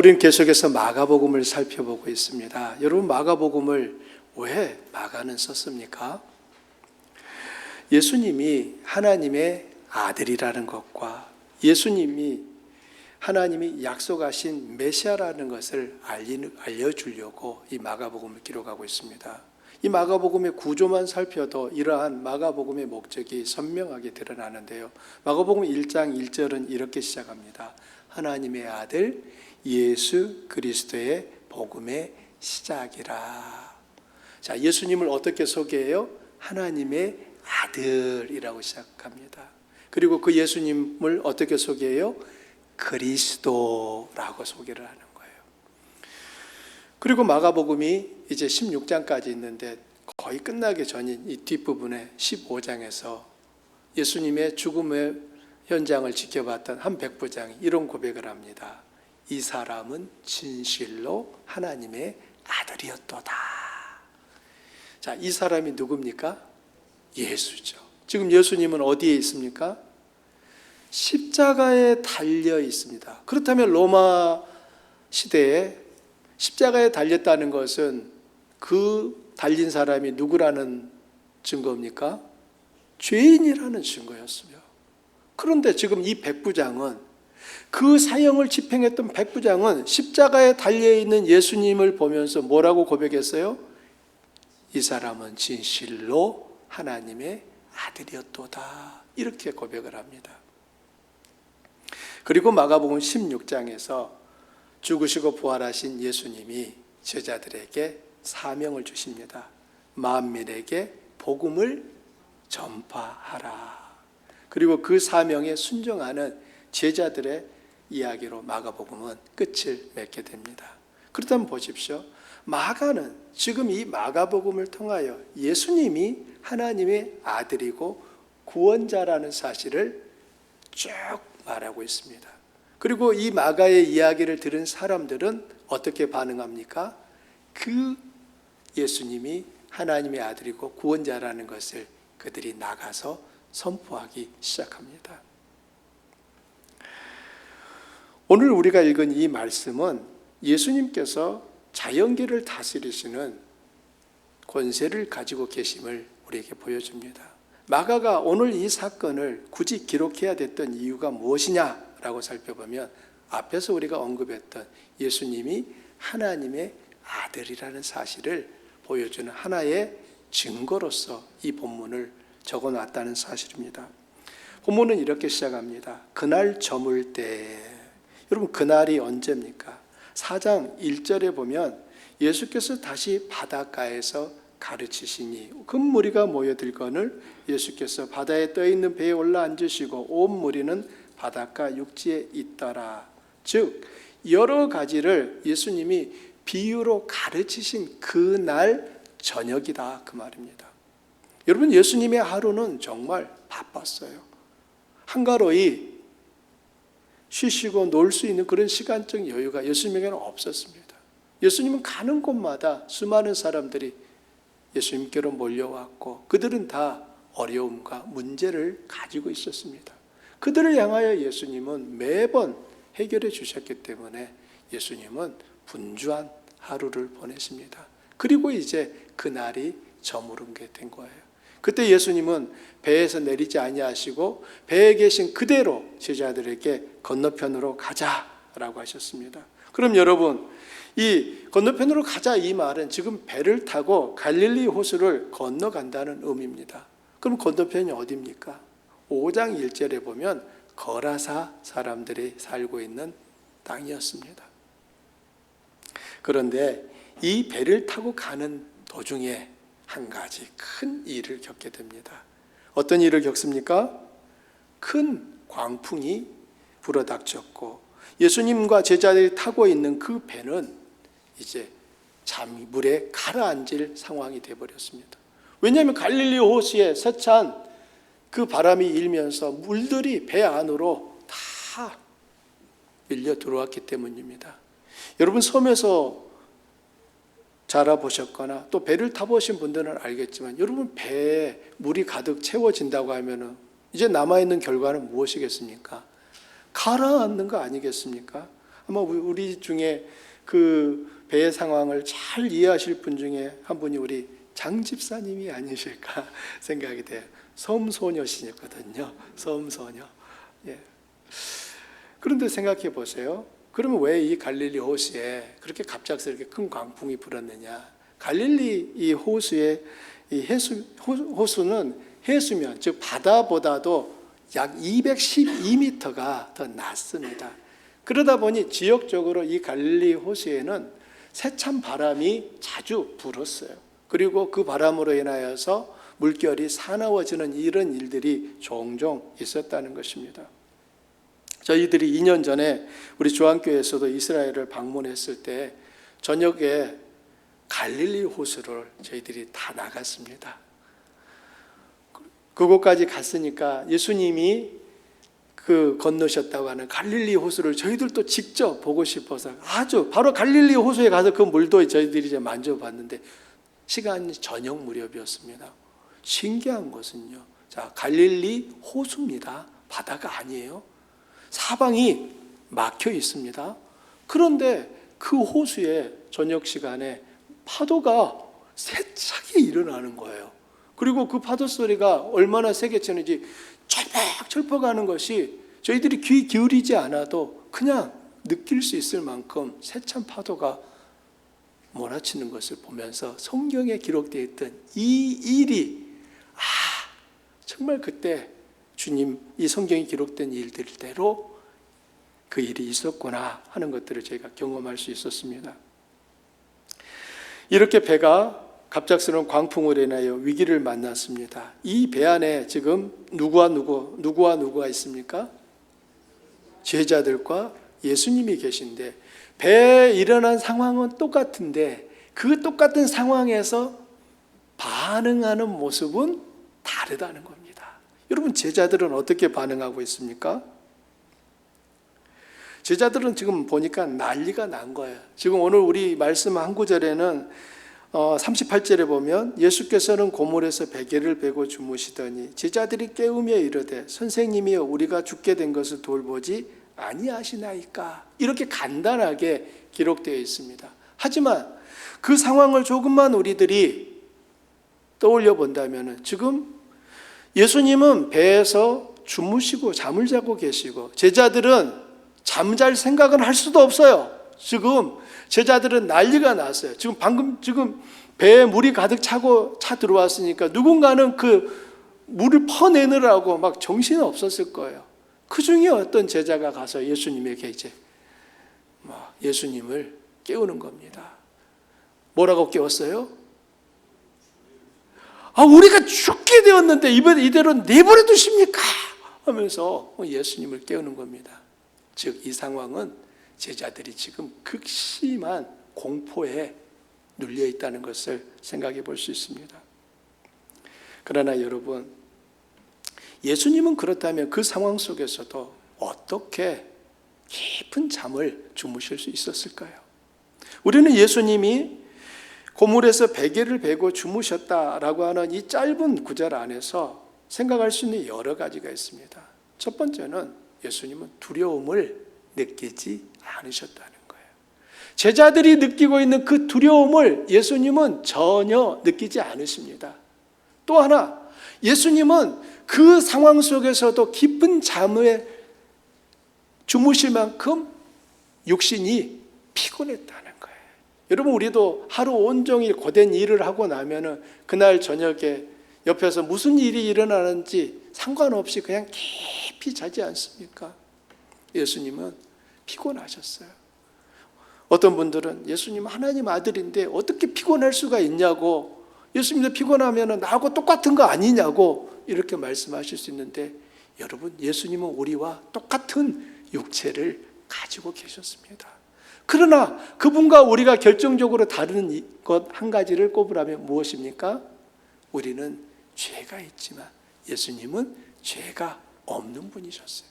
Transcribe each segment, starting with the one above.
우리는 계속해서 마가복음을 살펴보고 있습니다. 여러분, 마가복음을 왜 마가는 썼습니까? 예수님이 하나님의 아들이라는 것과 예수님이 하나님이 약속하신 메시아라는 것을 알려주려고 이 마가복음을 기록하고 있습니다. 이 마가복음의 구조만 살펴도 이러한 마가복음의 목적이 선명하게 드러나는데요. 마가복음 1장 1절은 이렇게 시작합니다. 하나님의 아들 예수 그리스도의 복음의 시작이라. 자, 예수님을 어떻게 소개해요? 하나님의 아들이라고 시작합니다. 그리고 그 예수님을 어떻게 소개해요? 그리스도라고 소개를 하는 거예요. 그리고 마가복음이 이제 16장까지 있는데 거의 끝나기 전인 이 뒷부분에 15장에서 예수님의 죽음의 현장을 지켜봤던 한 백부장이 이런 고백을 합니다. 이 사람은 진실로 하나님의 아들이었도다. 자, 이 사람이 누굽니까? 예수죠. 지금 예수님은 어디에 있습니까? 십자가에 달려 있습니다. 그렇다면 로마 시대에 십자가에 달렸다는 것은 그 달린 사람이 누구라는 증거입니까? 죄인이라는 증거였으며, 그런데 지금 이 백부장은 그 사형을 집행했던 백부장은 십자가에 달려있는 예수님을 보면서 뭐라고 고백했어요? 이 사람은 진실로 하나님의 아들이었도다. 이렇게 고백을 합니다. 그리고 마가복음 16장에서 죽으시고 부활하신 예수님이 제자들에게 사명을 주십니다. 만민에게 복음을 전파하라. 그리고 그 사명에 순종하는 제자들의 이야기로 마가복음은 끝을 맺게 됩니다. 그렇다면 보십시오. 마가는 지금 이 마가복음을 통하여 예수님이 하나님의 아들이고 구원자라는 사실을 쭉 말하고 있습니다. 그리고 이 마가의 이야기를 들은 사람들은 어떻게 반응합니까? 그 예수님이 하나님의 아들이고 구원자라는 것을 그들이 나가서 선포하기 시작합니다. 오늘 우리가 읽은 이 말씀은 예수님께서 자연계를 다스리시는 권세를 가지고 계심을 우리에게 보여줍니다. 마가가 오늘 이 사건을 굳이 기록해야 됐던 이유가 무엇이냐라고 살펴보면 앞에서 우리가 언급했던 예수님이 하나님의 아들이라는 사실을 보여주는 하나의 증거로서 이 본문을 적어놨다는 사실입니다. 본문은 이렇게 시작합니다. 그날 저물 때. 여러분, 그날이 언제입니까? 4장 1절에 보면 예수께서 다시 바닷가에서 가르치시니 큰 무리가 모여들거늘 예수께서 바다에 떠있는 배에 올라 앉으시고 온 무리는 바닷가 육지에 있더라. 즉 여러 가지를 예수님이 비유로 가르치신 그날 저녁이다, 그 말입니다. 여러분, 예수님의 하루는 정말 바빴어요. 한가로이 쉬시고 놀 수 있는 그런 시간적 여유가 예수님에게는 없었습니다. 예수님은 가는 곳마다 수많은 사람들이 예수님께로 몰려왔고 그들은 다 어려움과 문제를 가지고 있었습니다. 그들을 향하여 예수님은 매번 해결해 주셨기 때문에 예수님은 분주한 하루를 보내십니다. 그리고 이제 그날이 저무르게 된 거예요. 그때 예수님은 배에서 내리지 아니하시고 배에 계신 그대로 제자들에게 건너편으로 가자라고 하셨습니다. 그럼 여러분, 이 건너편으로 가자 이 말은 지금 배를 타고 갈릴리 호수를 건너간다는 의미입니다. 그럼 건너편이 어디입니까? 5장 1절에 보면 거라사 사람들이 살고 있는 땅이었습니다. 그런데 이 배를 타고 가는 도중에 한 가지 큰 일을 겪게 됩니다. 어떤 일을 겪습니까? 큰 광풍이 불어닥쳤고 예수님과 제자들이 타고 있는 그 배는 이제 잠이 물에 가라앉을 상황이 되어버렸습니다. 왜냐하면 갈릴리 호수에 세찬 그 바람이 일면서 물들이 배 안으로 다 밀려 들어왔기 때문입니다. 여러분, 섬에서 자라보셨거나 또 배를 타보신 분들은 알겠지만 여러분, 배에 물이 가득 채워진다고 하면 이제 남아있는 결과는 무엇이겠습니까? 가라앉는 거 아니겠습니까? 아마 우리 중에 그 배의 상황을 잘 이해하실 분 중에 한 분이 우리 장 집사님이 아니실까 생각이 돼요. 섬소녀시거든요. 섬소녀. 예. 그런데 생각해 보세요. 그러면 왜 이 갈릴리 호수에 그렇게 갑작스럽게 큰 광풍이 불었느냐? 갈릴리 이 호수의 이 호수는 해수면, 즉 바다보다도 약 212m가 더 낮습니다. 그러다 보니 지역적으로 이 갈릴리 호수에는 세찬 바람이 자주 불었어요. 그리고 그 바람으로 인하여서 물결이 사나워지는 이런 일들이 종종 있었다는 것입니다. 저희들이 2년 전에 우리 주안교회에서도 이스라엘을 방문했을 때 저녁에 갈릴리 호수를 저희들이 다 나갔습니다. 그곳까지 갔으니까 예수님이 그 건너셨다고 하는 갈릴리 호수를 저희들도 직접 보고 싶어서 아주 바로 갈릴리 호수에 가서 그 물도 저희들이 이제 만져봤는데 시간이 저녁 무렵이었습니다. 신기한 것은요. 자, 갈릴리 호수입니다. 바다가 아니에요. 사방이 막혀 있습니다. 그런데 그 호수에 저녁 시간에 파도가 세차게 일어나는 거예요. 그리고 그 파도 소리가 얼마나 세게 치는지 철퍽철퍽 하는 것이 저희들이 귀 기울이지 않아도 그냥 느낄 수 있을 만큼 세찬 파도가 몰아치는 것을 보면서 성경에 기록되어 있던 이 일이 정말 그때 주님 이 성경에 기록된 일들대로 그 일이 있었구나 하는 것들을 저희가 경험할 수 있었습니다. 이렇게 배가 갑작스러운 광풍으로 인하여 위기를 만났습니다. 이 배 안에 지금 누구와 누구가 있습니까? 제자들과 예수님이 계신데 배에 일어난 상황은 똑같은데 그 똑같은 상황에서 반응하는 모습은 다르다는 겁니다. 여러분, 제자들은 어떻게 반응하고 있습니까? 제자들은 지금 보니까 난리가 난 거예요. 지금 오늘 우리 말씀 한 구절에는 38절에 보면 예수께서는 고물에서 베개를 베고 주무시더니 제자들이 깨우며 이르되 선생님이여 우리가 죽게 된 것을 돌보지 아니하시나이까, 이렇게 간단하게 기록되어 있습니다. 하지만 그 상황을 조금만 우리들이 떠올려 본다면 지금 예수님은 배에서 주무시고 잠을 자고 계시고 제자들은 잠잘 생각은 할 수도 없어요. 지금 제자들은 난리가 났어요. 지금 배에 물이 가득 차고 차 들어왔으니까 누군가는 그 물을 퍼내느라고 막 정신이 없었을 거예요. 그 중에 어떤 제자가 가서 예수님에게 이제 예수님을 깨우는 겁니다. 뭐라고 깨웠어요? 우리가 죽게 되었는데 이대로 내버려 두십니까? 하면서 예수님을 깨우는 겁니다. 즉 이 상황은 제자들이 지금 극심한 공포에 눌려 있다는 것을 생각해 볼 수 있습니다. 그러나 여러분, 예수님은 그렇다면 그 상황 속에서도 어떻게 깊은 잠을 주무실 수 있었을까요? 우리는 예수님이 고물에서 베개를 베고 주무셨다라고 하는 이 짧은 구절 안에서 생각할 수 있는 여러 가지가 있습니다. 첫 번째는 예수님은 두려움을 느끼지 않으셨다는 거예요. 제자들이 느끼고 있는 그 두려움을 예수님은 전혀 느끼지 않으십니다. 또 하나, 예수님은 그 상황 속에서도 깊은 잠에 주무실 만큼 육신이 피곤했다는 거예요. 여러분, 우리도 하루 온종일 고된 일을 하고 나면은 그날 저녁에 옆에서 무슨 일이 일어나는지 상관없이 그냥 깊이 자지 않습니까? 예수님은 피곤하셨어요. 어떤 분들은 예수님 하나님 아들인데 어떻게 피곤할 수가 있냐고, 예수님도 피곤하면 나하고 똑같은 거 아니냐고 이렇게 말씀하실 수 있는데, 여러분, 예수님은 우리와 똑같은 육체를 가지고 계셨습니다. 그러나 그분과 우리가 결정적으로 다른 것 한 가지를 꼽으라면 무엇입니까? 우리는 죄가 있지만 예수님은 죄가 없는 분이셨어요.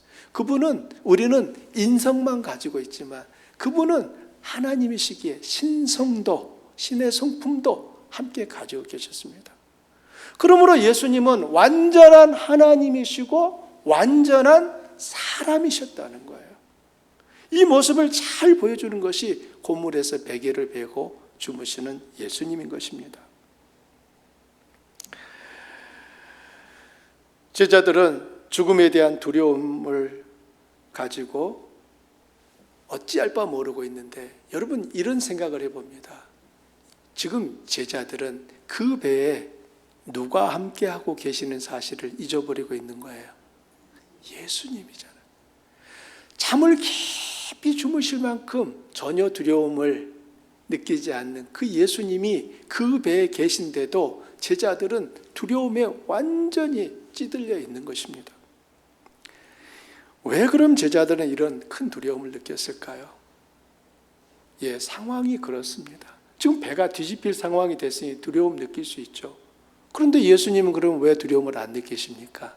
우리는 인성만 가지고 있지만 그분은 하나님이시기에 신성도, 신의 성품도 함께 가지고 계셨습니다. 그러므로 예수님은 완전한 하나님이시고 완전한 사람이셨다는 거예요. 이 모습을 잘 보여주는 것이 고물에서 베개를 베고 주무시는 예수님인 것입니다. 제자들은 죽음에 대한 두려움을 가지고 어찌할 바 모르고 있는데, 여러분 이런 생각을 해봅니다. 지금 제자들은 그 배에 누가 함께하고 계시는 사실을 잊어버리고 있는 거예요. 예수님이잖아요. 잠을 깊이 주무실 만큼 전혀 두려움을 느끼지 않는 그 예수님이 그 배에 계신데도 제자들은 두려움에 완전히 찌들려 있는 것입니다. 왜 그럼 제자들은 이런 큰 두려움을 느꼈을까요? 상황이 그렇습니다. 지금 배가 뒤집힐 상황이 됐으니 두려움 느낄 수 있죠. 그런데 예수님은 그럼 왜 두려움을 안 느끼십니까?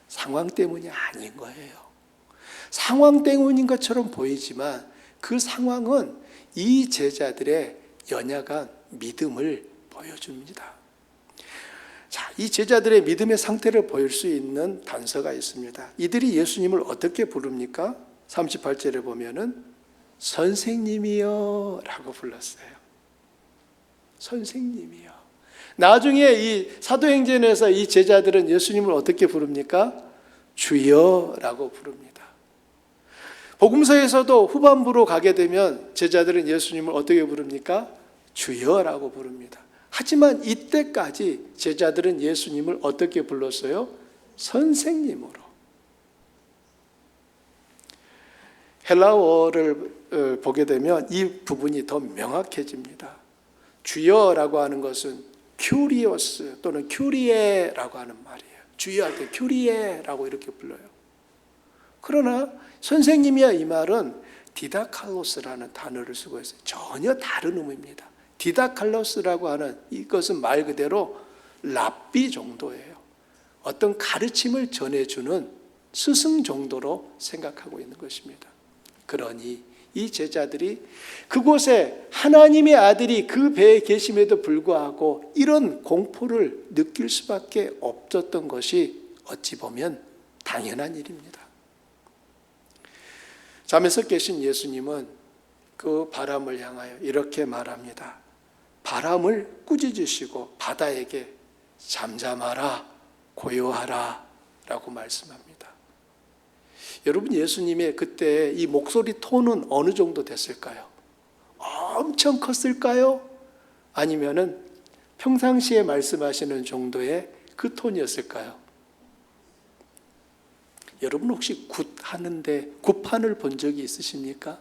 상황 때문이 아닌 거예요. 상황 때문인 것처럼 보이지만 그 상황은 이 제자들의 연약한 믿음을 보여줍니다. 자, 이 제자들의 믿음의 상태를 보일 수 있는 단서가 있습니다. 이들이 예수님을 어떻게 부릅니까? 38절에 보면은 선생님이여 라고 불렀어요. 선생님이여. 나중에 이 사도행전에서 이 제자들은 예수님을 어떻게 부릅니까? 주여 라고 부릅니다. 복음서에서도 후반부로 가게 되면 제자들은 예수님을 어떻게 부릅니까? 주여라고 부릅니다. 하지만 이때까지 제자들은 예수님을 어떻게 불렀어요? 선생님으로. 헬라어를 보게 되면 이 부분이 더 명확해집니다. 주여라고 하는 것은 큐리오스 또는 큐리에라고 하는 말이에요. 주여할 때 큐리에라고 이렇게 불러요. 그러나 선생님이야 이 말은 디다칼로스라는 단어를 쓰고 있어요. 전혀 다른 의미입니다. 디다칼로스라고 하는 이것은 말 그대로 랍비 정도예요. 어떤 가르침을 전해주는 스승 정도로 생각하고 있는 것입니다. 그러니 이 제자들이 그곳에 하나님의 아들이 그 배에 계심에도 불구하고 이런 공포를 느낄 수밖에 없었던 것이 어찌 보면 당연한 일입니다. 잠에서 깨신 예수님은 그 바람을 향하여 이렇게 말합니다. 바람을 꾸짖으시고 바다에게 잠잠하라, 고요하라 라고 말씀합니다. 여러분, 예수님의 그때 이 목소리 톤은 어느 정도 됐을까요? 엄청 컸을까요? 아니면은 평상시에 말씀하시는 정도의 그 톤이었을까요? 여러분 혹시 굿 하는데 굿판을 본 적이 있으십니까?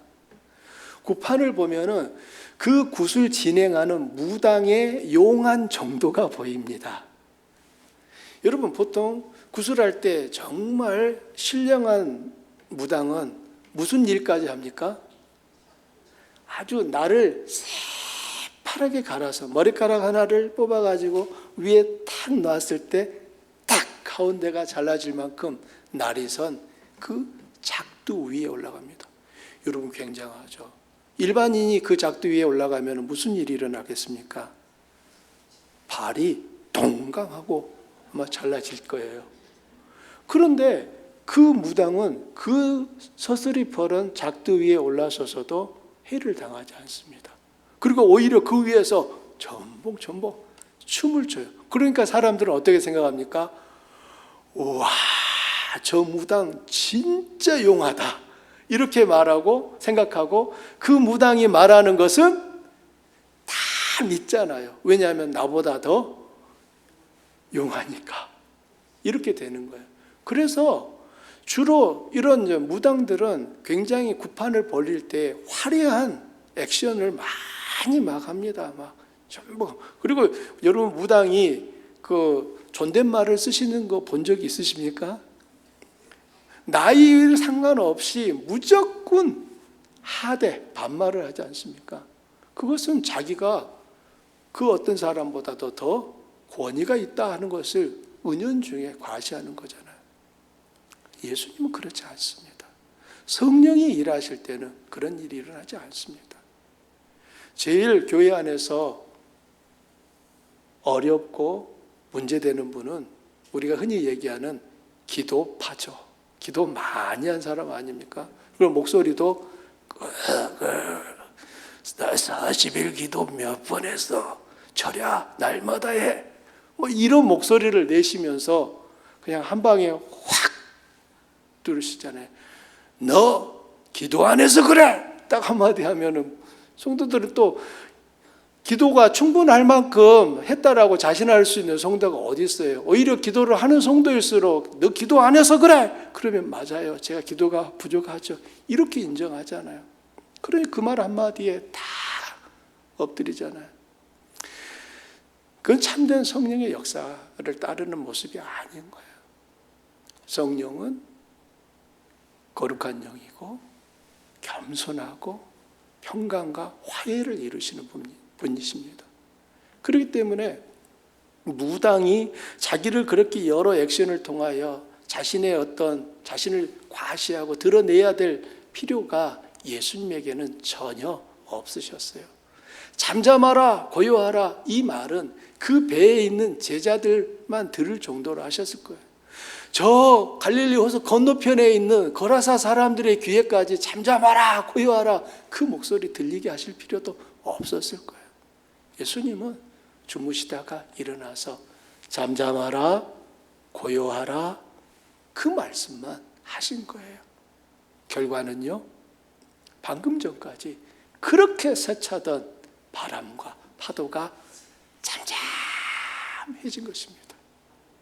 굿판을 보면은 그 굿을 진행하는 무당의 용한 정도가 보입니다. 여러분 보통 굿을 할 때 정말 신령한 무당은 무슨 일까지 합니까? 아주 날을 새파랗게 갈아서 머리카락 하나를 뽑아가지고 위에 탁 놨을 때 딱 가운데가 잘라질 만큼 날이 선 그 작두 위에 올라갑니다. 여러분 굉장하죠. 일반인이 그 작두 위에 올라가면 무슨 일이 일어나겠습니까? 발이 동강하고 아마 잘라질 거예요. 그런데 그 무당은 그 서슬이 펄은 작두 위에 올라서서도 해를 당하지 않습니다. 그리고 오히려 그 위에서 전복 춤을 춰요. 그러니까 사람들은 어떻게 생각합니까? 우와, 저 무당 진짜 용하다 이렇게 말하고 생각하고 그 무당이 말하는 것은 다 믿잖아요. 왜냐하면 나보다 더 용하니까 이렇게 되는 거예요. 그래서 주로 이런 무당들은 굉장히 굿판을 벌릴 때 화려한 액션을 많이 막 합니다. 막 전부. 그리고 여러분 무당이 그 존댓말을 쓰시는 거 본 적 있으십니까? 나이 상관없이 무조건 하대 반말을 하지 않습니까? 그것은 자기가 그 어떤 사람보다도 더 권위가 있다 하는 것을 은연중에 과시하는 거잖아요. 예수님은 그렇지 않습니다. 성령이 일하실 때는 그런 일이 일어나지 않습니다. 제일 교회 안에서 어렵고 문제되는 분은 우리가 흔히 얘기하는 기도파죠. 기도 많이 한 사람 아닙니까? 그리고 목소리도 나 40일 기도 몇 번 했어. 절야 날마다 해. 뭐 이런 목소리를 내시면서 그냥 한 방에 확 들으시잖아요. 너 기도 안 해서 그래. 딱 한마디 하면은 성도들은 또 기도가 충분할 만큼 했다라고 자신할 수 있는 성도가 어디 있어요? 오히려 기도를 하는 성도일수록 너 기도 안 해서 그래. 그러면 맞아요. 제가 기도가 부족하죠. 이렇게 인정하잖아요. 그러니 그 말 한마디에 다 엎드리잖아요. 그건 참된 성령의 역사를 따르는 모습이 아닌 거예요. 성령은 거룩한 영이고 겸손하고 평강과 화해를 이루시는 분이십니다. 그렇기 때문에 무당이 자기를 그렇게 여러 액션을 통하여 자신의 어떤 자신을 과시하고 드러내야 될 필요가 예수님에게는 전혀 없으셨어요. 잠잠하라, 고요하라, 이 말은 그 배에 있는 제자들만 들을 정도로 하셨을 거예요. 저 갈릴리 호수 건너편에 있는 거라사 사람들의 귀에까지 잠잠하라, 고요하라, 그 목소리 들리게 하실 필요도 없었을 거예요. 예수님은 주무시다가 일어나서 잠잠하라, 고요하라, 그 말씀만 하신 거예요. 결과는요, 방금 전까지 그렇게 세차던 바람과 파도가 잠잠해진 것입니다.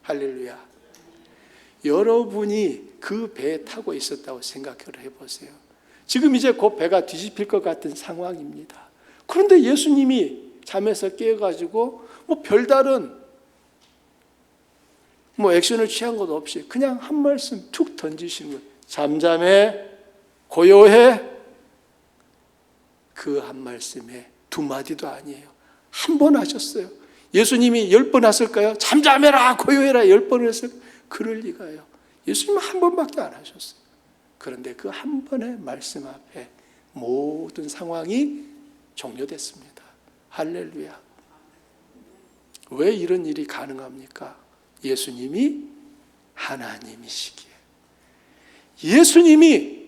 할렐루야. 여러분이 그 배에 타고 있었다고 생각을 해보세요. 지금 이제 곧 배가 뒤집힐 것 같은 상황입니다. 그런데 예수님이 잠에서 깨어가지고 뭐 별다른 뭐 액션을 취한 것 없이 그냥 한 말씀 툭 던지시는 거예요. 잠잠해, 고요해. 그 한 말씀에 두 마디도 아니에요. 한 번 하셨어요. 예수님이 10번 하실까요? 잠잠해라, 고요해라 10번을 했을까요? 그럴 리가요. 예수님은 한 번밖에 안 하셨어요. 그런데 그 한 번의 말씀 앞에 모든 상황이 종료됐습니다. 할렐루야. 왜 이런 일이 가능합니까? 예수님이 하나님이시기에. 예수님이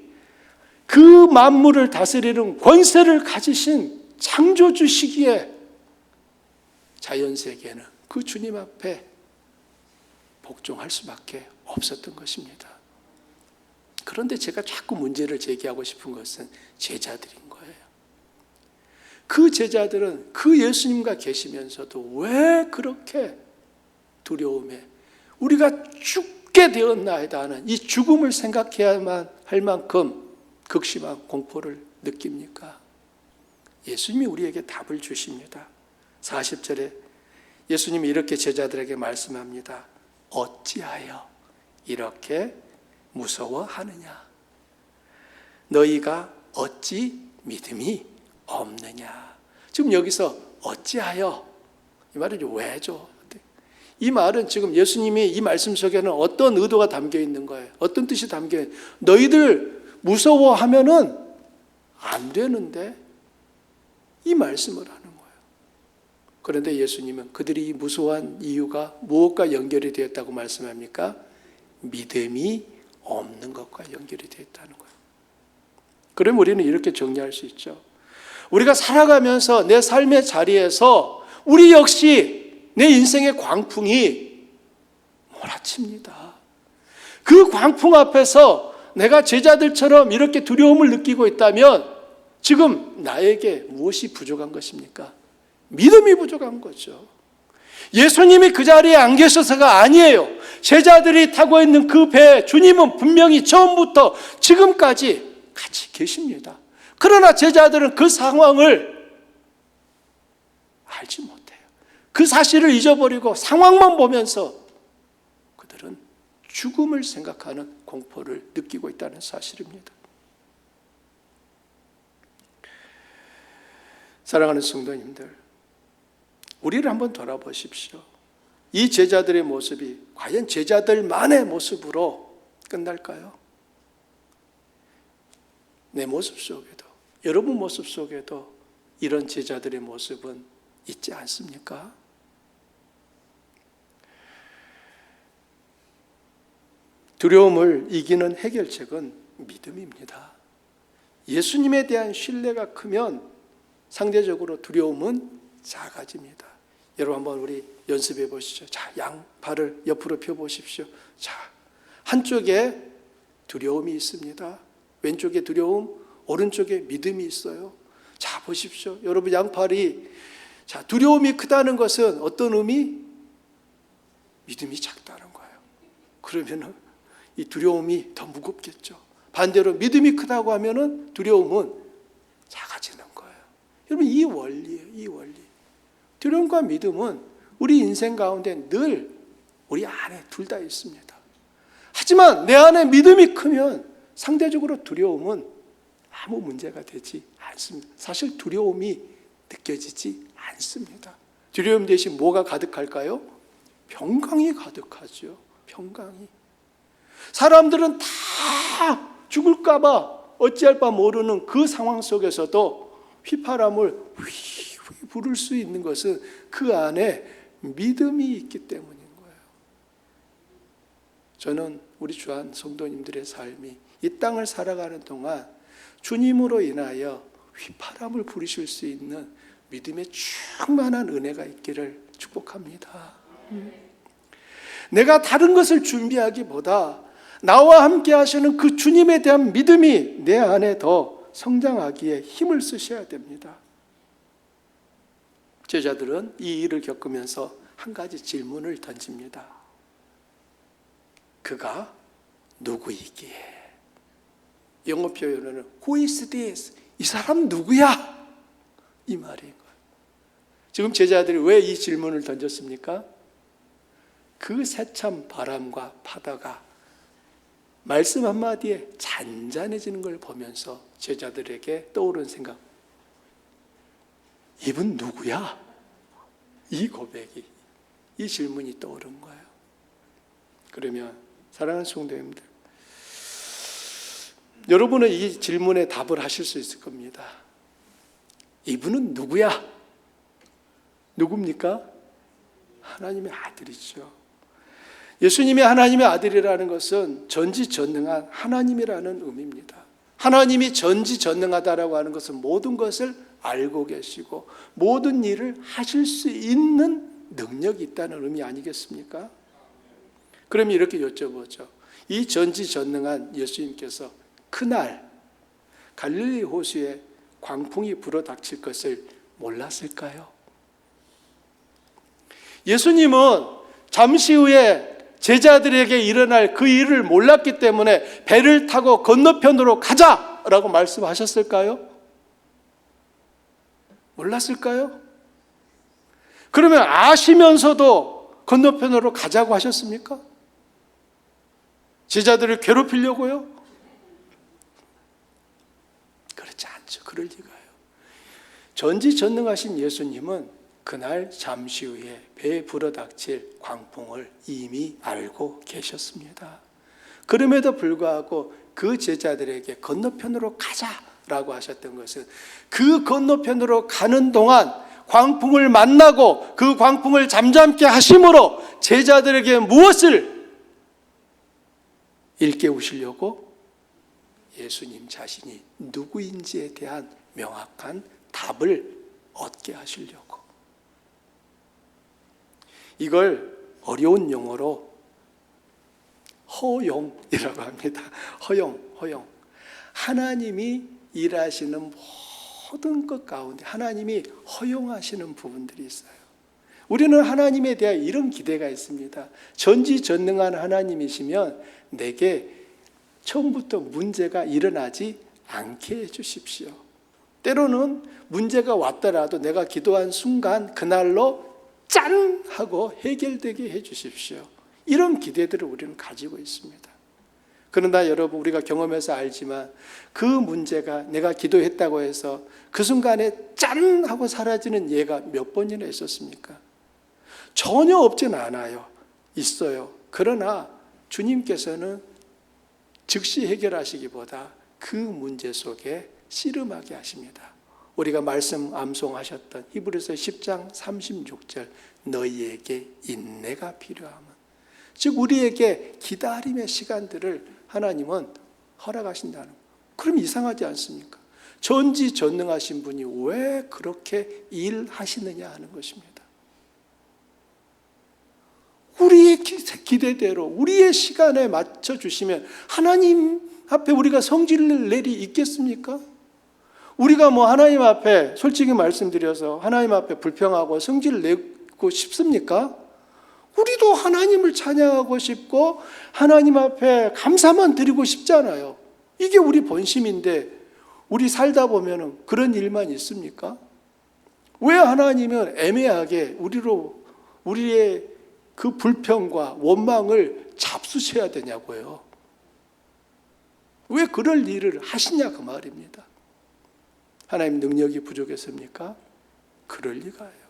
그 만물을 다스리는 권세를 가지신 창조주시기에 자연세계는 그 주님 앞에 복종할 수밖에 없었던 것입니다. 그런데 제가 자꾸 문제를 제기하고 싶은 것은 제자들인 거예요. 그 제자들은 그 예수님과 계시면서도 왜 그렇게 두려움에 우리가 죽게 되었나이다 하는 이 죽음을 생각해야만 할 만큼 극심한 공포를 느낍니까? 예수님이 우리에게 답을 주십니다. 40절에 예수님이 이렇게 제자들에게 말씀합니다. 어찌하여 이렇게 무서워하느냐? 너희가 어찌 믿음이 없느냐? 지금 여기서 어찌하여 이 말은 왜죠? 이 말은 지금 예수님이 이 말씀 속에는 어떤 의도가 담겨 있는 거예요? 어떤 뜻이 담겨 있는 거예요? 너희들 무서워하면은 안 되는데 이 말씀을 하는 거예요. 그런데 예수님은 그들이 무서워한 이유가 무엇과 연결이 되었다고 말씀합니까? 믿음이 없는 것과 연결이 되어 있다는 거예요. 그럼 우리는 이렇게 정리할 수 있죠. 우리가 살아가면서 내 삶의 자리에서 우리 역시 내 인생의 광풍이 몰아칩니다. 그 광풍 앞에서 내가 제자들처럼 이렇게 두려움을 느끼고 있다면 지금 나에게 무엇이 부족한 것입니까? 믿음이 부족한 거죠. 예수님이 그 자리에 안 계셔서가 아니에요. 제자들이 타고 있는 그 배에 주님은 분명히 처음부터 지금까지 같이 계십니다. 그러나 제자들은 그 상황을 알지 못해요. 그 사실을 잊어버리고 상황만 보면서 그들은 죽음을 생각하는 공포를 느끼고 있다는 사실입니다. 사랑하는 성도님들, 우리를 한번 돌아보십시오. 이 제자들의 모습이 과연 제자들만의 모습으로 끝날까요? 내 모습 속에도, 여러분 모습 속에도 이런 제자들의 모습은 있지 않습니까? 두려움을 이기는 해결책은 믿음입니다. 예수님에 대한 신뢰가 크면 상대적으로 두려움은 작아집니다. 여러분 한번 우리 연습해 보시죠. 자, 양발을 옆으로 펴 보십시오. 자, 한쪽에 두려움이 있습니다. 왼쪽에 두려움, 오른쪽에 믿음이 있어요. 자, 보십시오. 여러분 양팔이, 자, 두려움이 크다는 것은 어떤 의미? 믿음이 작다는 거예요. 그러면은 이 두려움이 더 무겁겠죠. 반대로 믿음이 크다고 하면은 두려움은 작아지는 거예요. 여러분 이 원리예요. 이 원리. 두려움과 믿음은 우리 인생 가운데 늘 우리 안에 둘 다 있습니다. 하지만 내 안에 믿음이 크면 상대적으로 두려움은 아무 문제가 되지 않습니다. 사실 두려움이 느껴지지 않습니다. 두려움 대신 뭐가 가득할까요? 평강이 가득하죠. 평강이. 사람들은 다 죽을까 봐 어찌할 바 모르는 그 상황 속에서도 휘파람을 휘휘 부를 수 있는 것은 그 안에 믿음이 있기 때문인 거예요. 저는 우리 주한 성도님들의 삶이 이 땅을 살아가는 동안 주님으로 인하여 휘파람을 부르실 수 있는 믿음의 충만한 은혜가 있기를 축복합니다. 내가 다른 것을 준비하기보다 나와 함께 하시는 그 주님에 대한 믿음이 내 안에 더 성장하기에 힘을 쓰셔야 됩니다. 제자들은 이 일을 겪으면서 한 가지 질문을 던집니다. 그가 누구이기에? 영어 표현으로는 Who is this? 이 사람 누구야? 이 말인 거예요. 지금 제자들이 왜 이 질문을 던졌습니까? 그 세찬 바람과 바다가 말씀 한마디에 잔잔해지는 걸 보면서 제자들에게 떠오른 생각, 이분 누구야? 이 고백이, 이 질문이 떠오른 거예요. 그러면 사랑하는 성도님들, 여러분은 이 질문에 답을 하실 수 있을 겁니다. 이분은 누구야? 누굽니까? 하나님의 아들이죠. 예수님이 하나님의 아들이라는 것은 전지전능한 하나님이라는 의미입니다. 하나님이 전지전능하다라고 하는 것은 모든 것을 알고 계시고 모든 일을 하실 수 있는 능력이 있다는 의미 아니겠습니까? 그럼 이렇게 여쭤보죠. 이 전지전능한 예수님께서 그날 갈릴리 호수에 광풍이 불어닥칠 것을 몰랐을까요? 예수님은 잠시 후에 제자들에게 일어날 그 일을 몰랐기 때문에 배를 타고 건너편으로 가자라고 말씀하셨을까요? 몰랐을까요? 그러면 아시면서도 건너편으로 가자고 하셨습니까? 제자들을 괴롭히려고요? 그렇지 않죠. 그럴 리가요. 전지전능하신 예수님은 그날 잠시 후에 배에 불어닥칠 광풍을 이미 알고 계셨습니다. 그럼에도 불구하고 그 제자들에게 건너편으로 가자라고 하셨던 것은 그 건너편으로 가는 동안 광풍을 만나고 그 광풍을 잠잠케 하심으로 제자들에게 무엇을 일깨우시려고? 예수님 자신이 누구인지에 대한 명확한 답을 얻게 하시려고. 이걸 어려운 용어로 허용이라고 합니다. 허용. 하나님이 일하시는 모든 것 가운데 하나님이 허용하시는 부분들이 있어요. 우리는 하나님에 대한 이런 기대가 있습니다. 전지전능한 하나님이시면 내게 처음부터 문제가 일어나지 않게 해주십시오. 때로는 문제가 왔더라도 내가 기도한 순간 그날로 짠! 하고 해결되게 해주십시오. 이런 기대들을 우리는 가지고 있습니다. 그러나 여러분, 우리가 경험해서 알지만 그 문제가 내가 기도했다고 해서 그 순간에 짠! 하고 사라지는 예가 몇 번이나 있었습니까? 전혀 없진 않아요. 있어요. 그러나 주님께서는 즉시 해결하시기보다 그 문제 속에 씨름하게 하십니다. 우리가 말씀 암송하셨던 히브리서 10장 36절, 너희에게 인내가 필요함은, 즉 우리에게 기다림의 시간들을 하나님은 허락하신다는 거예요. 그럼 이상하지 않습니까? 전지전능하신 분이 왜 그렇게 일하시느냐 하는 것입니다. 우리의 기대대로 우리의 시간에 맞춰주시면 하나님 앞에 우리가 성질을 내리 있겠습니까? 우리가 하나님 앞에 솔직히 말씀드려서 하나님 앞에 불평하고 성질을 내고 싶습니까? 우리도 하나님을 찬양하고 싶고 하나님 앞에 감사만 드리고 싶잖아요. 이게 우리 본심인데 우리 살다 보면 그런 일만 있습니까? 왜 하나님은 애매하게 우리의 그 불평과 원망을 잡수셔야 되냐고요. 왜 그럴 일을 하시냐 그 말입니다. 하나님 능력이 부족했습니까? 그럴 리가요.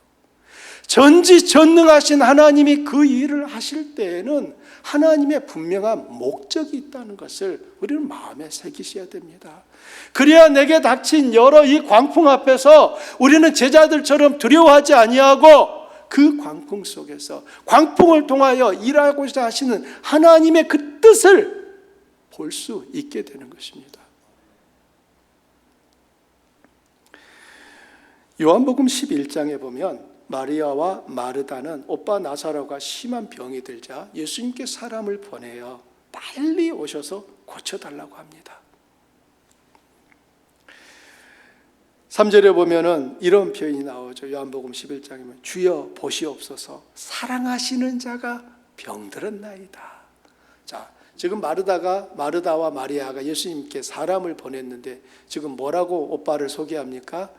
전지전능하신 하나님이 그 일을 하실 때에는 하나님의 분명한 목적이 있다는 것을 우리는 마음에 새기셔야 됩니다. 그래야 내게 닥친 여러 이 광풍 앞에서 우리는 제자들처럼 두려워하지 아니하고 그 광풍 속에서 광풍을 통하여 일하고자 하시는 하나님의 그 뜻을 볼 수 있게 되는 것입니다. 요한복음 11장에 보면 마리아와 마르다는 오빠 나사로가 심한 병이 들자 예수님께 사람을 보내어 빨리 오셔서 고쳐달라고 합니다. 3절에 보면은 이런 표현이 나오죠. 요한복음 11장이면 주여 보시옵소서 사랑하시는 자가 병들었나이다. 자, 지금 마르다와 마리아가 예수님께 사람을 보냈는데 지금 뭐라고 오빠를 소개합니까?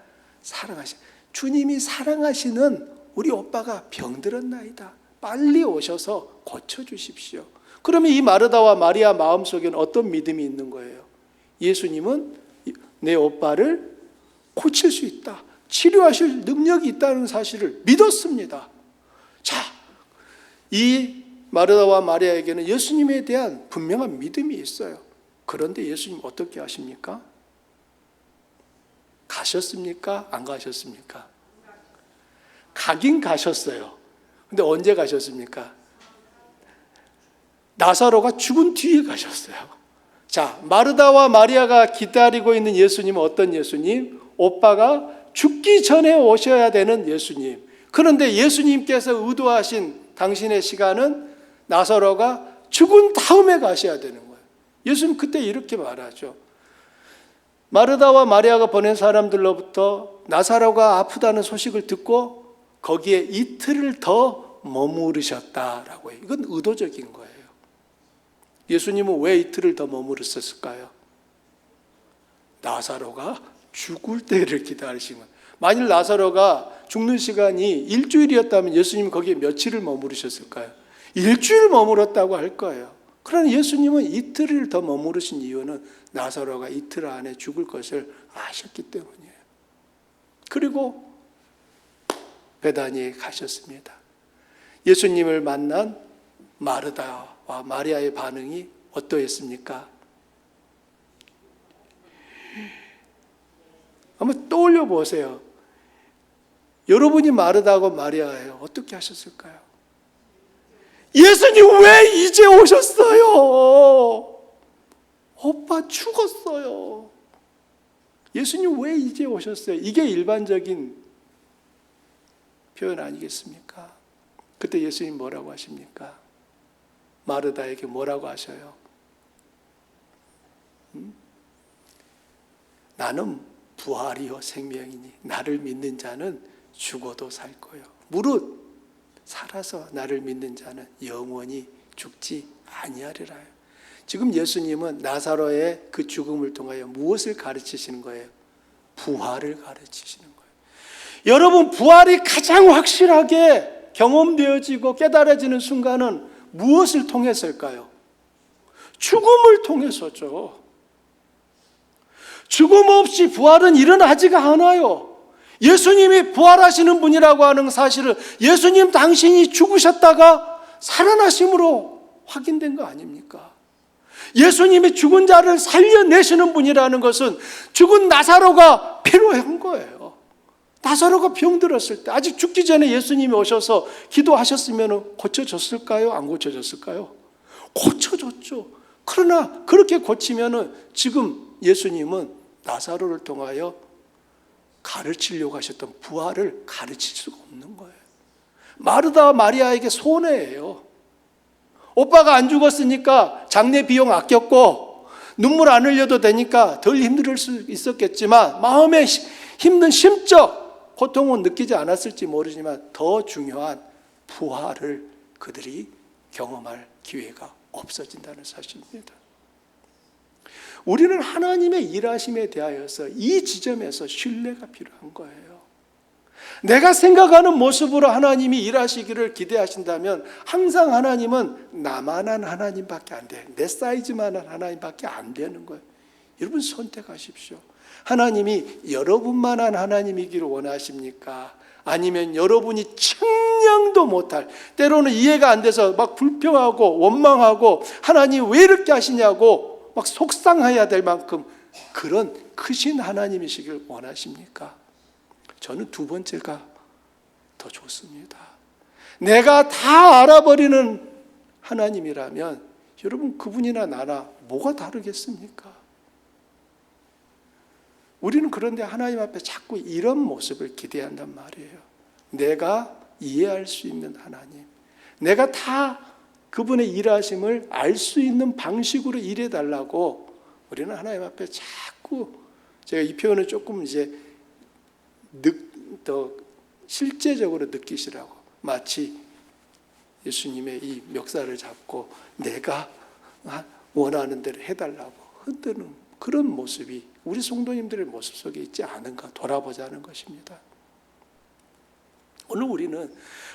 주님이 사랑하시는 우리 오빠가 병들었나이다. 빨리 오셔서 고쳐주십시오. 그러면 이 마르다와 마리아 마음속에는 어떤 믿음이 있는 거예요? 예수님은 내 오빠를 고칠 수 있다. 치료하실 능력이 있다는 사실을 믿었습니다. 자, 이 마르다와 마리아에게는 예수님에 대한 분명한 믿음이 있어요. 그런데 예수님 어떻게 하십니까? 가셨습니까? 안 가셨습니까? 가긴 가셨어요. 근데 언제 가셨습니까? 나사로가 죽은 뒤에 가셨어요. 자, 마르다와 마리아가 기다리고 있는 예수님은 어떤 예수님? 오빠가 죽기 전에 오셔야 되는 예수님. 그런데 예수님께서 의도하신 당신의 시간은 나사로가 죽은 다음에 가셔야 되는 거예요. 예수님 그때 이렇게 말하죠. 마르다와 마리아가 보낸 사람들로부터 나사로가 아프다는 소식을 듣고 거기에 이틀을 더 머무르셨다라고 해요. 이건 의도적인 거예요. 예수님은 왜 이틀을 더 머무르셨을까요? 나사로가 죽을 때를 기다리신 거예요. 만일 나사로가 죽는 시간이 일주일이었다면 예수님은 거기에 며칠을 머무르셨을까요? 일주일 머물렀다고 할 거예요. 그러나 예수님은 이틀을 더 머무르신 이유는 나사로가 이틀 안에 죽을 것을 아셨기 때문이에요. 그리고 베다니에 가셨습니다. 예수님을 만난 마르다와 마리아의 반응이 어떠했습니까? 한번 떠올려 보세요. 여러분이 마르다하고 마리아예요. 어떻게 하셨을까요? 예수님 왜 이제 오셨어요? 오빠 죽었어요. 예수님 왜 이제 오셨어요? 이게 일반적인 표현 아니겠습니까? 그때 예수님 뭐라고 하십니까? 마르다에게 뭐라고 하셔요? 나는 부활이요 생명이니 나를 믿는 자는 죽어도 살 거요. 무릇 살아서 나를 믿는 자는 영원히 죽지 아니하리라. 지금 예수님은 나사로의 그 죽음을 통하여 무엇을 가르치시는 거예요? 부활을 가르치시는 거예요. 여러분, 부활이 가장 확실하게 경험되어지고 깨달아지는 순간은 무엇을 통해서일까요? 죽음을 통해서죠. 죽음 없이 부활은 일어나지가 않아요. 예수님이 부활하시는 분이라고 하는 사실을 예수님 당신이 죽으셨다가 살아나심으로 확인된 거 아닙니까? 예수님이 죽은 자를 살려내시는 분이라는 것은 죽은 나사로가 필요한 거예요. 나사로가 병들었을 때 아직 죽기 전에 예수님이 오셔서 기도하셨으면 고쳐졌을까요? 안 고쳐졌을까요? 고쳐졌죠. 그러나 그렇게 고치면은 지금 예수님은 나사로를 통하여 가르치려고 하셨던 부활을 가르칠 수가 없는 거예요. 마르다 마리아에게 손해예요. 오빠가 안 죽었으니까 장례 비용 아꼈고 눈물 안 흘려도 되니까 덜 힘들 수 있었겠지만 마음에 힘든 심적 고통은 느끼지 않았을지 모르지만 더 중요한 부활을 그들이 경험할 기회가 없어진다는 사실입니다. 우리는 하나님의 일하심에 대하여서 이 지점에서 신뢰가 필요한 거예요. 내가 생각하는 모습으로 하나님이 일하시기를 기대하신다면 항상 하나님은 나만한 하나님밖에 안 돼요. 내 사이즈만한 하나님밖에 안 되는 거예요. 여러분 선택하십시오. 하나님이 여러분만한 하나님이기를 원하십니까? 아니면 여러분이 측량도 못할, 때로는 이해가 안 돼서 막 불평하고 원망하고 하나님 왜 이렇게 하시냐고 막 속상해야 될 만큼 그런 크신 하나님이시길 원하십니까? 저는 두 번째가 더 좋습니다. 내가 다 알아버리는 하나님이라면 여러분 그분이나 나나 뭐가 다르겠습니까? 우리는 그런데 하나님 앞에 자꾸 이런 모습을 기대한단 말이에요. 내가 이해할 수 있는 하나님, 내가 다 그분의 일하심을 알 수 있는 방식으로 일해달라고 우리는 하나님 앞에 자꾸, 제가 이 표현을 조금 이제 더 실제적으로 느끼시라고, 마치 예수님의 이 멱살을 잡고 내가 원하는 대로 해달라고 흔드는 그런 모습이 우리 성도님들의 모습 속에 있지 않은가 돌아보자는 것입니다. 오늘 우리는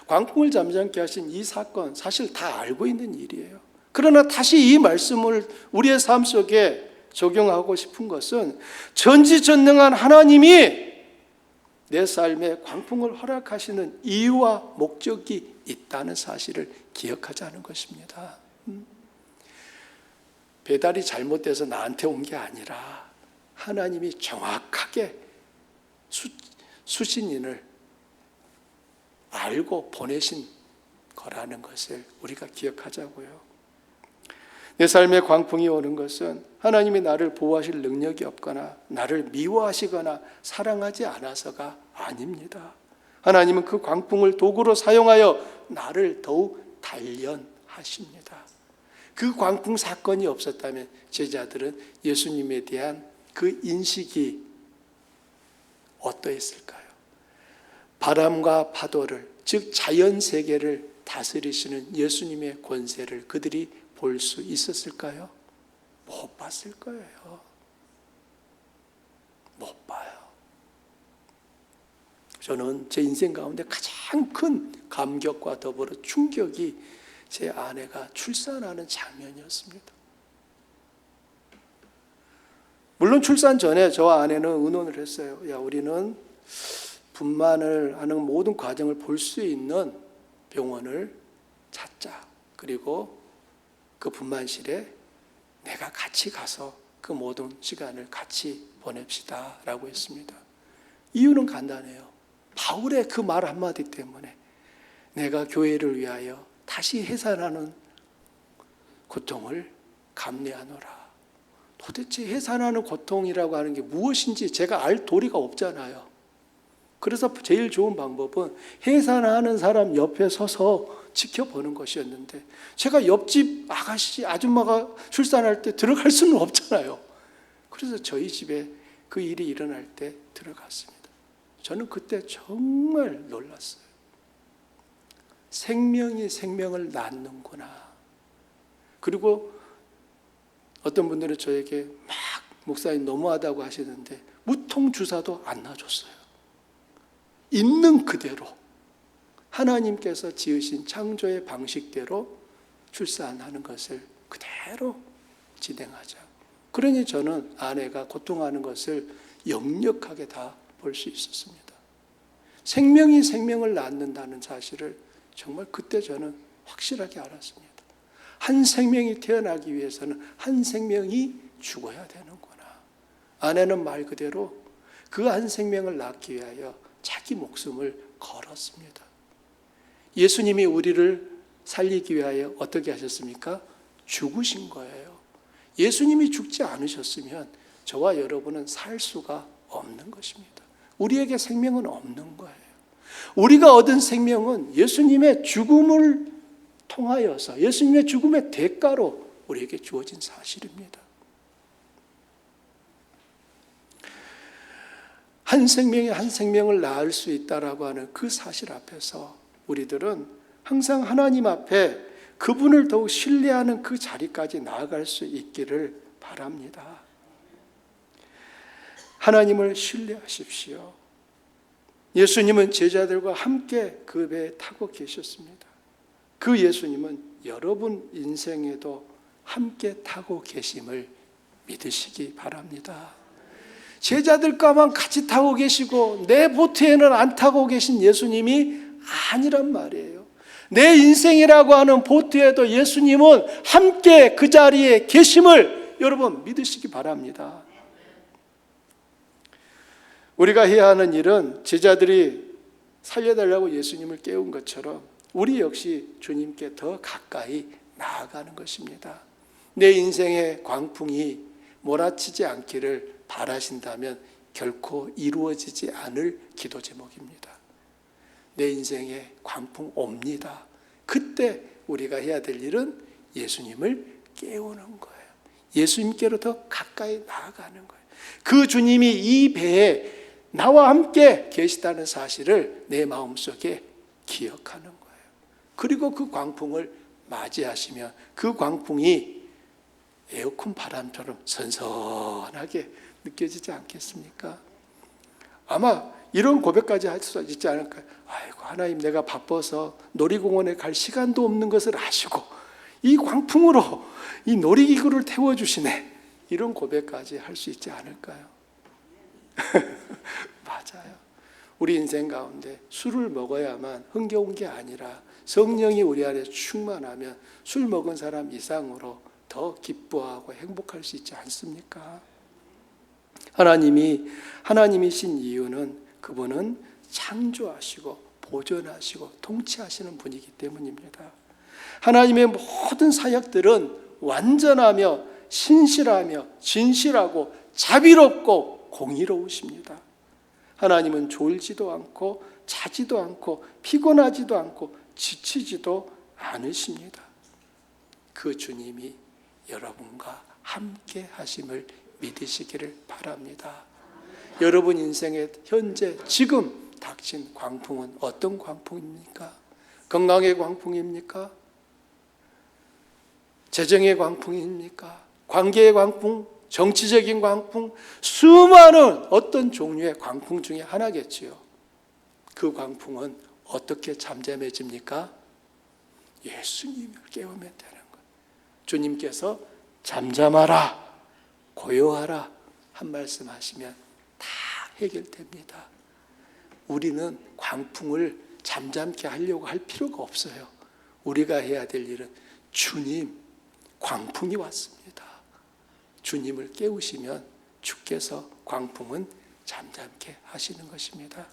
광풍을 잠잠케 하신 이 사건 사실 다 알고 있는 일이에요. 그러나 다시 이 말씀을 우리의 삶 속에 적용하고 싶은 것은 전지전능한 하나님이 내 삶에 광풍을 허락하시는 이유와 목적이 있다는 사실을 기억하자는 것입니다. 배달이 잘못돼서 나한테 온 게 아니라 하나님이 정확하게 수신인을 알고 보내신 거라는 것을 우리가 기억하자고요. 내 삶에 광풍이 오는 것은 하나님이 나를 보호하실 능력이 없거나 나를 미워하시거나 사랑하지 않아서가 아닙니다. 하나님은 그 광풍을 도구로 사용하여 나를 더욱 단련하십니다. 그 광풍 사건이 없었다면 제자들은 예수님에 대한 그 인식이 어떠했을까요? 바람과 파도를, 즉 자연세계를 다스리시는 예수님의 권세를 그들이 볼 수 있었을까요? 못 봤을 거예요. 못 봐요. 저는 제 인생 가운데 가장 큰 감격과 더불어 충격이 제 아내가 출산하는 장면이었습니다. 물론 출산 전에 저와 아내는 의논을 했어요. 야, 우리는 분만을 하는 모든 과정을 볼 수 있는 병원을 찾자. 그리고 그 분만실에 내가 같이 가서 그 모든 시간을 같이 보냅시다 라고 했습니다. 이유는 간단해요. 바울의 그 말 한마디 때문에 내가 교회를 위하여 다시 해산하는 고통을 감내하노라. 도대체 해산하는 고통이라고 하는 게 무엇인지 제가 알 도리가 없잖아요. 그래서 제일 좋은 방법은 해산하는 사람 옆에 서서 지켜보는 것이었는데 제가 옆집 아가씨, 아줌마가 출산할 때 들어갈 수는 없잖아요. 그래서 저희 집에 그 일이 일어날 때 들어갔습니다. 저는 그때 정말 놀랐어요. 생명이 생명을 낳는구나. 그리고 어떤 분들은 저에게 막 목사님 너무하다고 하시는데 무통주사도 안 놔줬어요. 있는 그대로 하나님께서 지으신 창조의 방식대로 출산하는 것을 그대로 진행하자. 그러니 저는 아내가 고통하는 것을 역력하게 다 볼 수 있었습니다. 생명이 생명을 낳는다는 사실을 정말 그때 저는 확실하게 알았습니다. 한 생명이 태어나기 위해서는 한 생명이 죽어야 되는구나. 아내는 말 그대로 그 한 생명을 낳기 위하여 자기 목숨을 걸었습니다. 예수님이 우리를 살리기 위하여 어떻게 하셨습니까? 죽으신 거예요. 예수님이 죽지 않으셨으면 저와 여러분은 살 수가 없는 것입니다. 우리에게 생명은 없는 거예요. 우리가 얻은 생명은 예수님의 죽음을 통하여서 예수님의 죽음의 대가로 우리에게 주어진 사실입니다. 한 생명이 한 생명을 낳을 수 있다라고 하는 그 사실 앞에서 우리들은 항상 하나님 앞에 그분을 더욱 신뢰하는 그 자리까지 나아갈 수 있기를 바랍니다. 하나님을 신뢰하십시오. 예수님은 제자들과 함께 그 배에 타고 계셨습니다. 그 예수님은 여러분 인생에도 함께 타고 계심을 믿으시기 바랍니다. 제자들과만 같이 타고 계시고 내 보트에는 안 타고 계신 예수님이 아니란 말이에요. 내 인생이라고 하는 보트에도 예수님은 함께 그 자리에 계심을 여러분 믿으시기 바랍니다. 우리가 해야 하는 일은 제자들이 살려달라고 예수님을 깨운 것처럼 우리 역시 주님께 더 가까이 나아가는 것입니다. 내 인생의 광풍이 몰아치지 않기를 바라신다면 결코 이루어지지 않을 기도 제목입니다. 내 인생에 광풍 옵니다. 그때 우리가 해야 될 일은 예수님을 깨우는 거예요. 예수님께로 더 가까이 나아가는 거예요. 그 주님이 이 배에 나와 함께 계시다는 사실을 내 마음속에 기억하는 거예요. 그리고 그 광풍을 맞이하시면 그 광풍이 에어컨 바람처럼 선선하게 느껴지지 않겠습니까? 아마 이런 고백까지 할 수 있지 않을까요? 아이고 하나님, 내가 바빠서 놀이공원에 갈 시간도 없는 것을 아시고 이 광풍으로 이 놀이기구를 태워주시네. 이런 고백까지 할 수 있지 않을까요? 맞아요. 우리 인생 가운데 술을 먹어야만 흥겨운 게 아니라 성령이 우리 안에 충만하면 술 먹은 사람 이상으로 더 기뻐하고 행복할 수 있지 않습니까? 하나님이신 이유는 그분은 창조하시고 보존하시고 통치하시는 분이기 때문입니다. 하나님의 모든 사역들은 완전하며 신실하며 진실하고 자비롭고 공의로우십니다. 하나님은 졸지도 않고 자지도 않고 피곤하지도 않고 지치지도 않으십니다. 그 주님이 여러분과 함께 하심을 믿으시기를 바랍니다. 여러분 인생의 현재 지금 닥친 광풍은 어떤 광풍입니까? 건강의 광풍입니까? 재정의 광풍입니까? 관계의 광풍? 정치적인 광풍? 수많은 어떤 종류의 광풍 중에 하나겠지요. 그 광풍은 어떻게 잠잠해집니까? 예수님을 깨우면 되는 거예요. 주님께서 잠잠하라, 고요하라 한 말씀 하시면 다 해결됩니다. 우리는 광풍을 잠잠케 하려고 할 필요가 없어요. 우리가 해야 될 일은 주님, 광풍이 왔습니다. 주님을 깨우시면 주께서 광풍은 잠잠케 하시는 것입니다.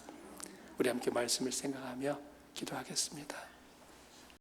우리 함께 말씀을 생각하며 기도하겠습니다.